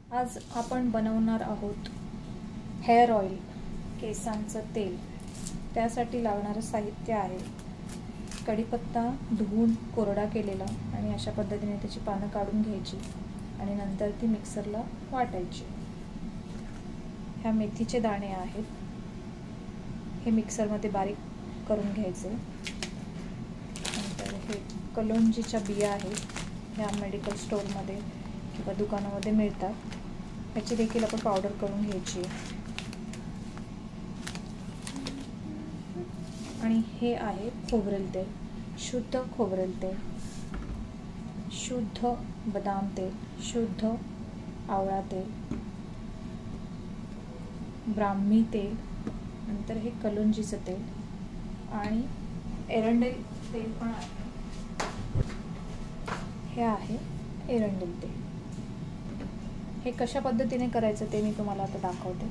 आज आपण बनवणार आहोत हेअर ऑइल, केसांचं तेल। त्यासाठी लागणारं साहित्य आहे कढीपत्ता धुवून कोरडा केलेला आणि अशा पद्धतीने त्याची पानं काढून घ्यायची आणि नंतर ती मिक्सरला वाटायची। ह्या मेथीचे दाणे आहेत, हे मिक्सरमध्ये बारीक करून घ्यायचे। नंतर हे कलोंजीच्या बिया आहेत, ह्या मेडिकल स्टोअरमध्ये किंवा दुकानामध्ये मिळतात, ह्याची देखील आपण पावडर करून घ्यायची। आणि हे आहे खोबरेल तेल, शुद्ध खोबरेल तेल, शुद्ध बदाम तेल, शुद्ध आवळा तेल, ब्राह्मी तेल, नंतर हे कलोंजीचं तेल आणि एरंडेल तेल पण आहे। हे आहे एरंडेल तेल। हे कशा पद्धतीने करायचं ते मी तुम्हाला आता दाखवते।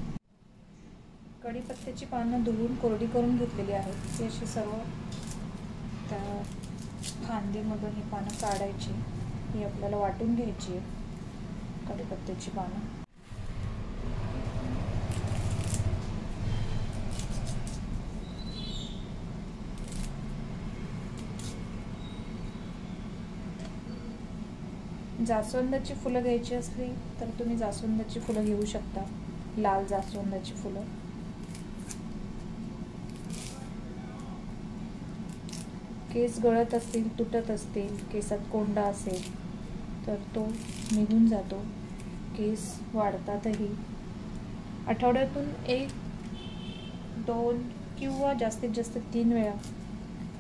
कढीपत्त्याची पानं धुवून कोरडी करून घेतलेली आहेत। ही अशी सर्व त्या फांदीमधून ही पानं काढायची, ही आपल्याला वाटून घ्यायची आहे कढीपत्त्याची पानं। जास्वंदाची फुलं घ्यायची असली तर तुम्ही जास्वंदाची फुलं घेऊ शकता, लाल जास्वंदाची फुलं। केस गळत असतील, तुटत असतील, केसात कोंडा असेल तर तो निघून जातो, केस वाढतातही। आठवड्यातून 1, 2 किंवा जास्तीत जास्त 3 वेळा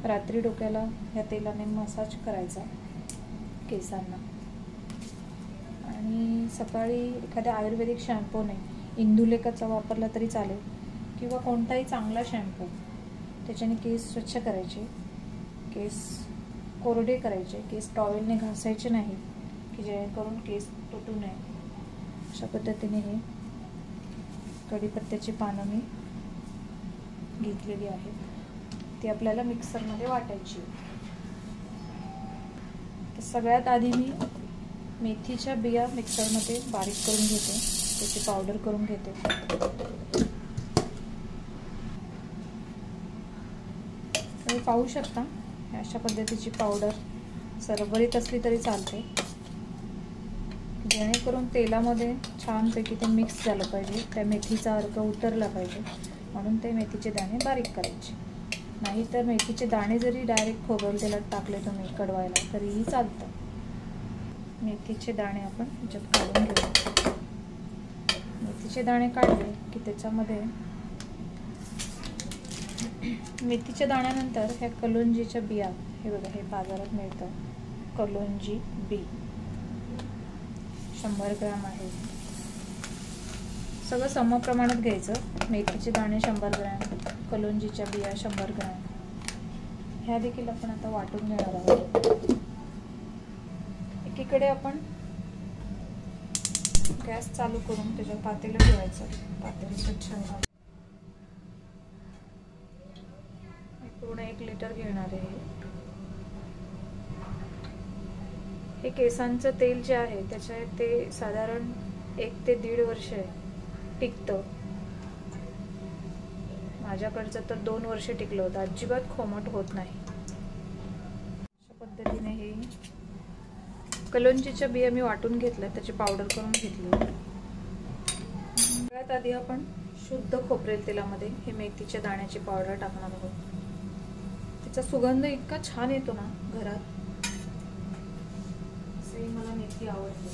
रात्री डोक्याला ह्या तेलाने मसाज करायचा केसांना। आणि सकाळी एखाद्या आयुर्वेदिक शॅम्पूने, इंदुलेखाचा वापरला तरी चालेल किंवा कोणताही चांगला शॅम्पू, त्याच्याने केस स्वच्छ करायचे, केस कोरडे करायचे, केस टॉवेलने घासायचे नाही की जेणेकरून केस तुटू नये। अशा पद्धतीने हे कढीपत्त्याची पानं मी घेतलेली आहेत, ती आपल्याला मिक्सरमध्ये वाटायची। तर सगळ्यात आधी मी मेथीच्या बिया मिक्सरमध्ये बारीक करून घेते, त्याची पावडर करून घेते। तुम्ही पाहू शकता अशा पद्धतीची पावडर सरबरीत असली तरी चालते, जेणेकरून तेलामध्ये छानपैकी ते मिक्स झालं पाहिजे, त्या मेथीचा अर्क उतरला पाहिजे, म्हणून ते मेथीचे दाणे बारीक करायचे। नाहीतर मेथीचे दाणे जरी डायरेक्ट खोबरेल तेलात टाकले तुम्ही कडवायला तरीही चालतं। मेथीचे दाणे आपण ह्याच्यात काढून घेऊ। मेथीचे दाणे काढले की त्याच्यामध्ये मेथीच्या दाण्यानंतर ह्या कलोंजीच्या बिया, हे बघा हे बाजारात मिळतं कलोंजी बी, 100 ग्रॅम आहे। सगळं समप्रमाणात घ्यायचं। मेथीचे दाणे 100 ग्रॅम, कलोंजीच्या बिया 100 ग्रॅम, ह्या देखील आपण आता वाटून घेणार आहोत। एकीकडे आपण गॅस चालू करून त्याच्यावर पातेलं ठेवायचं, पातेलं स्वच्छ घालून। पूर्ण 1 लिटर घेणार आहे। हे केसांचं तेल जे आहे त्याचे ते साधारण 1 ते 1.5 वर्ष टिकतं। माझ्याकडचं तर 2 वर्ष टिकलं होतं, अजिबात खोमट होत नाही। अशा पद्धतीने हे कलोंजीच्या बिया मी वाटून घेतल्या, त्याची पावडर करून घेतली। सगळ्यात आधी आपण शुद्ध खोबरेल तेलामध्ये हे मेथीच्या दाण्याची पावडर टाकणार आहोत। त्याचा सुगंध इतका छान येतो ना घरात, सेम मला मेथी आवडते,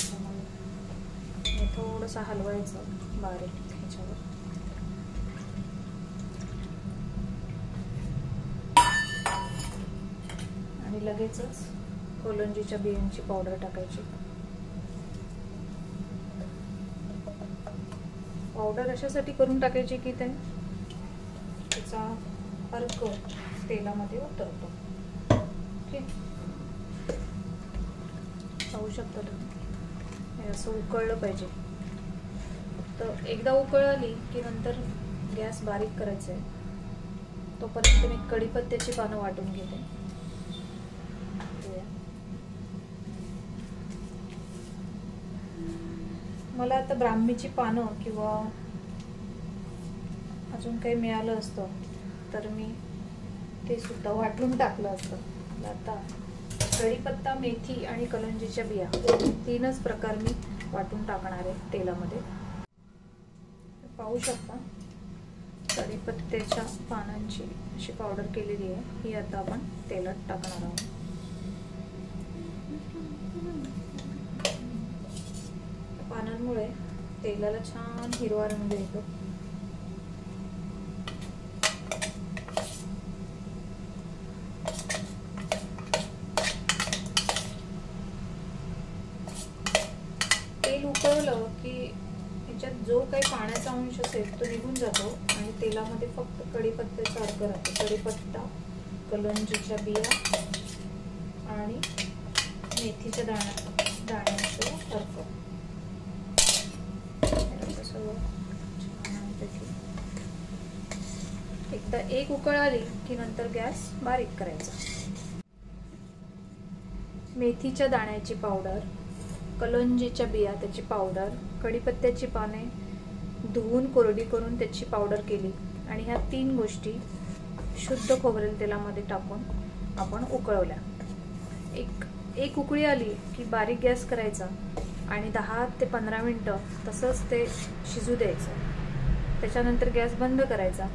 त्यामुळे थोडंसं हलवायचं बारीक ह्याच्यावर। आणि लगेचच कलोंजीच्या बियांची पावडर टाकायची। पावडर अशासाठी करून टाकायची की त्याचा अर्क तेलामध्ये उतरतो। ठीक, पाहू शकता तुम्ही, हे असं उकळलं पाहिजे। तर एकदा उकळली की नंतर गॅस बारीक करायचा आहे। तोपर्यंत मी कढीपत्त्याची पानं वाटून घेते। मला आता ब्राह्मीची पानं किंवा अजून काही मिळालं असतं तर मी ते सुद्धा वाटून टाकलं असतं. आता कढीपत्ता, मेथी आणि कलंजीच्या बिया 3च प्रकार मी वाटून टाकणार आहे तेलामध्ये. पाहू शकता कढीपत्त्याच्या पानांची अशी पावडर केलेली आहे, ही आता आपण तेलात टाकणार आहोत. पानांमुळे तेलाला छान हिरवा रंग येतो. तेल उकळलं की ह्याच्यात जो काही पाण्याचा अंश असेल तो निघून जातो आणि तेलामध्ये फक्त कढीपत्त्याचा अर्क राहतो. कढीपत्ता, कलंजीच्या बिया आणि मेथीच्या दाण्यांचा अर्क. एकदा एक उकळ आली की नंतर गॅस बारीक करायचा. मेथीच्या दाण्याची पावडर, कलंजीच्या बिया त्याची पावडर, कढीपत्त्याची पाने धुवून कोरडी करून त्याची पावडर केली आणि ह्या 3 गोष्टी शुद्ध खोबरेल तेलामध्ये टाकून आपण उकळवल्या. एक उकळी आली की बारीक गॅस करायचा आणि 10 ते 15 मिनटं तसंच ते शिजू द्यायचं. त्याच्यानंतर गॅस बंद करायचा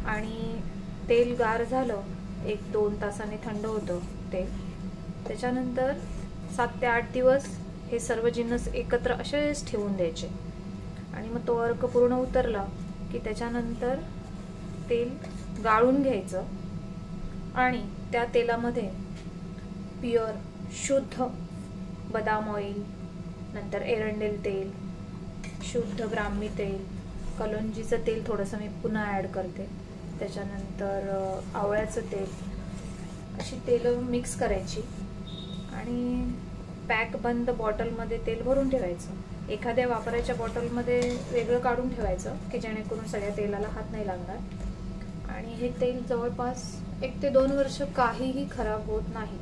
आणि तेल गार झालं, 1-2 तासांनी थंड होतं तेल. त्याच्यानंतर 7 ते 8 दिवस हे सर्व जिन्नस एकत्र असेच ठेवून द्यायचे आणि मग तो अर्क पूर्ण उतरला की त्याच्यानंतर तेल गाळून घ्यायचं आणि त्या तेलामध्ये प्युअर शुद्ध बदाम ऑइल, नंतर एरंडेल तेल, शुद्ध ब्राह्मी तेल, कलंजीचं तेल थोडंसं मी पुन्हा ॲड करते, त्याच्यानंतर आवळ्याचं तेल, अशी तेलं मिक्स करायची आणि पॅक बंद बॉटलमध्ये तेल भरून ठेवायचं. एखाद्या वापरायच्या बॉटलमध्ये वेगळं काढून ठेवायचं की जेणेकरून सगळ्या तेलाला हात नाही लागणार. आणि हे तेल जवळपास 1 ते 2 वर्ष काहीही खराब होत नाही.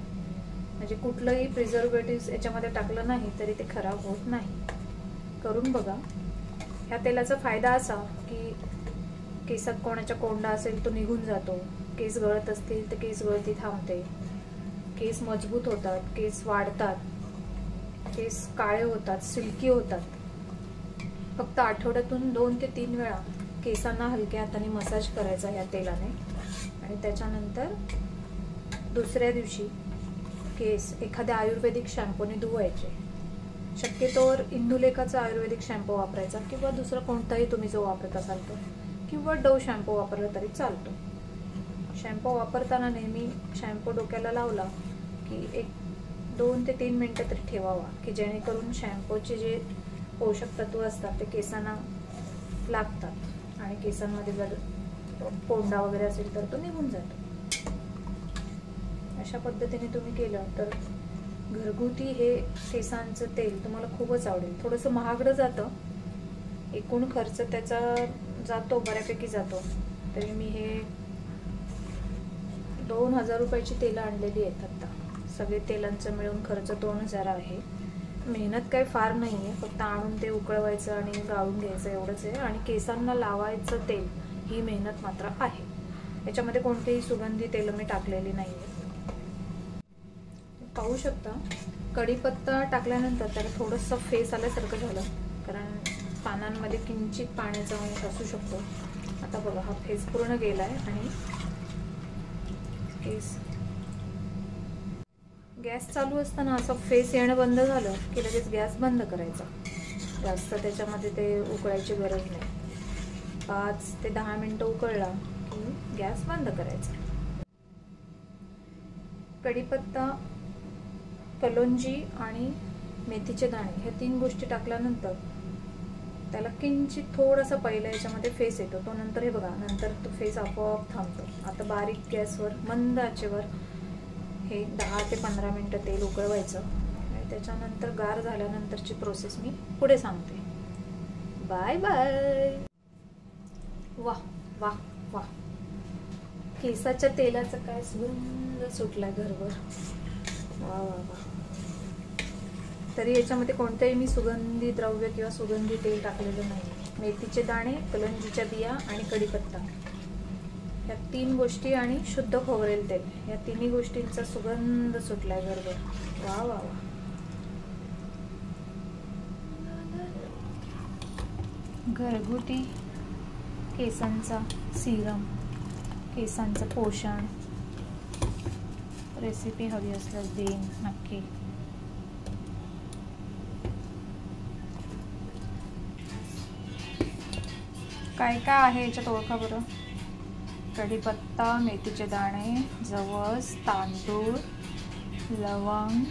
म्हणजे कुठलंही प्रिझर्वेटिव्ह याच्यामध्ये टाकलं नाही तरी ते खराब होत नाही. करून बघा. ह्या तेलाचा फायदा असा की केसात कोणाच्या कोंडा असेल तो निघून जातो, केस गळत असतील तर केस गळती थांबते, केस मजबूत होतात, केस वाढतात, केस काळे होतात, सिल्की होतात. फक्त आठवड्यातून 2 ते 3 वेळा केसांना हलक्या हाताने मसाज करायचा या तेलाने आणि त्याच्यानंतर दुसऱ्या दिवशी केस एखाद्या आयुर्वेदिक शॅम्पूने धुवायचे. शक्यतोवर इंदुलेखाचा आयुर्वेदिक शॅम्पू वापरायचा किंवा दुसरा कोणताही तुम्ही जो वापरत असाल तो, किंवा डव शॅम्पू वापरला तरी चालतो. शॅम्पू वापरताना नेहमी शॅम्पू डोक्याला लावला की 2 ते 3 मिनटं तरी ठेवावा की जेणेकरून शॅम्पूचे जे पोषक तत्व असतात ते केसांना लागतात आणि केसांमध्ये जर कोंडा वगैरे असेल तर तो निघून जातो. अशा पद्धतीने तुम्ही केलं तर घरगुती हे केसांचं तेल तुम्हाला खूपच आवडेल. थोडंसं महागडं जातं, एकूण खर्च त्याचा जातो बऱ्यापैकी जातो. तरी मी हे 2000 रुपयाची तेलं आणलेली आहेत. आता सगळे तेलांचं मिळून खर्च 2000 आहे. मेहनत काही फार नाही आहे, फक्त आणून ते उकळवायचं आणि गाळून घ्यायचं एवढंच आहे. आणि केसांना लावायचं तेल ही मेहनत मात्र आहे. याच्यामध्ये कोणतेही सुगंधी तेल मी टाकलेली नाही आहे. पाहू शकता कढीपत्ता टाकल्यानंतर त्याला थोडंसं फेस आल्यासारखं झालं, कारण पानांमध्ये किंचित पाण्याचा अंश असू शकतो. आता बघा हा फेस पूर्ण गेला आहे आणि केस गॅस चालू असताना असं फेस येणं बंद झालं की लगेच गॅस बंद करायचा. जास्त त्याच्यामध्ये ते उकळायची गरज नाही. 5 ते 10 मिनटं उकळला की गॅस बंद करायचा. कढीपत्ता, कलोंजी आणि मेथीचे दाणे ह्या 3 गोष्टी टाकल्यानंतर त्याला किंचित थोडासा पहिला याच्यामध्ये फेस येतो, तो नंतर हे बघा नंतर तो फेस आपोआप थांबतो. आता बारीक गॅसवर मंद आचेवर हे 10 ते 15 मिनटं तेल उकळवायचं आणि त्याच्यानंतर गार झाल्यानंतरची प्रोसेस मी पुढे सांगते. Bye bye. वाह वाह वाह, केसाच्या तेलाचा काय सुगंध सुटलाय घरभर. वा वा वा. तरी याच्यामध्ये कोणतेही मी सुगंधी द्रव्य किंवा सुगंधी तेल टाकलेलं नाही. मेथीचे दाणे, कलंजीच्या बिया आणि कढीपत्ता या 3 गोष्टी आणि शुद्ध खोबरेल तेल या 3 गोष्टींचा सुगंध सुटलाय घरभर. वा वा वा. घरगुती केसांचा सिरम, केसांचं पोषण. रेसिपी हवी असल्यास देईन नक्की. काय काय आहे याच्यात ओळखा बरं. कढीपत्ता, मेथीचे दाणे, जवस, तांदूळ, लवंग,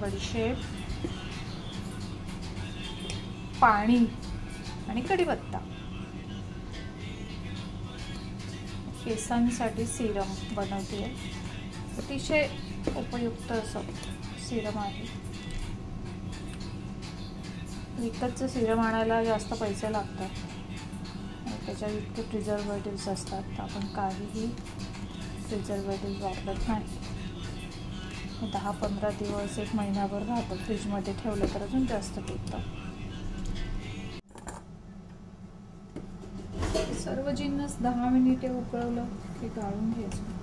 बडीशेप, पाणी आणि कढीपत्ता. केसांसाठी सिरम बनवते. अतिशय उपयुक्त असं सिरम आहे. विकतचं सिरम आणायला जास्त पैसे लागतात आणि त्याच्यात इतके प्रिझर्वेटिव्स असतात. आपण काहीही प्रिझर्वेटिव्ह वापरत नाही. 10-15 दिवस 1 महिनाभर राहतं. फ्रीजमध्ये ठेवलं तर अजून जास्त टिकतं. सर्व जिन्नस 10 मिनिटे उकळवलं की गाळून घ्यायचं.